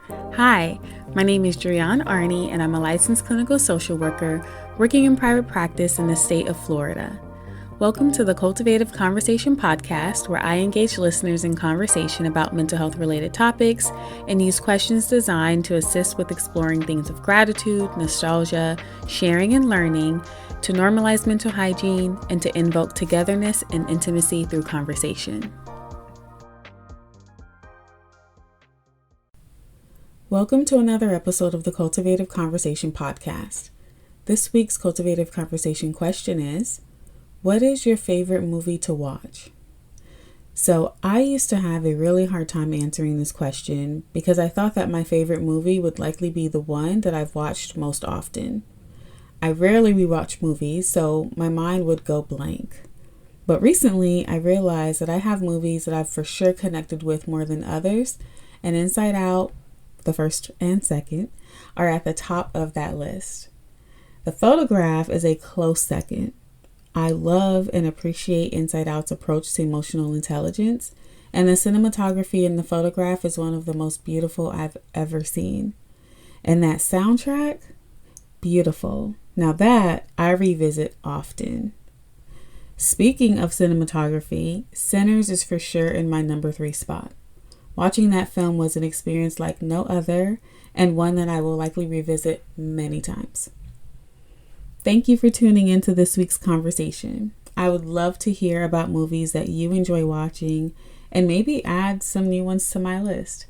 Hi, my name is Julianne Arney, and I'm a licensed clinical social worker working in private practice in the state of Florida. Welcome to the Cultivative Conversation podcast, where I engage listeners in conversation about mental health related topics and use questions designed to assist with exploring themes of gratitude, nostalgia, sharing, and learning, to normalize mental hygiene, and to invoke togetherness and intimacy through conversation. Welcome to another episode of the Cultivative Conversation podcast. This week's Cultivative Conversation question is, what is your favorite movie to watch? So I used to have a really hard time answering this question because I thought that my favorite movie would likely be the one that I've watched most often. I rarely rewatch movies, so my mind would go blank. But recently I realized that I have movies that I've for sure connected with more than others, and Inside Out, the first and second, are at the top of that list. The Photograph is a close second. I love and appreciate Inside Out's approach to emotional intelligence, and the cinematography in The Photograph is one of the most beautiful I've ever seen. And that soundtrack, beautiful. Now that I revisit often. Speaking of cinematography, Sinners is for sure in my number 3 spot. Watching that film was an experience like no other, and one that I will likely revisit many times. Thank you for tuning into this week's conversation. I would love to hear about movies that you enjoy watching and maybe add some new ones to my list.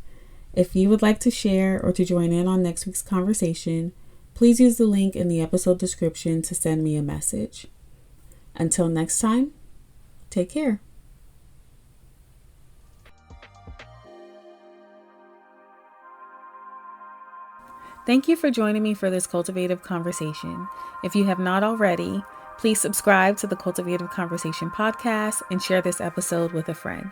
If you would like to share or to join in on next week's conversation, please use the link in the episode description to send me a message. Until next time, take care. Thank you for joining me for this cultivative conversation. If you have not already, please subscribe to the Cultivative Conversation podcast and share this episode with a friend.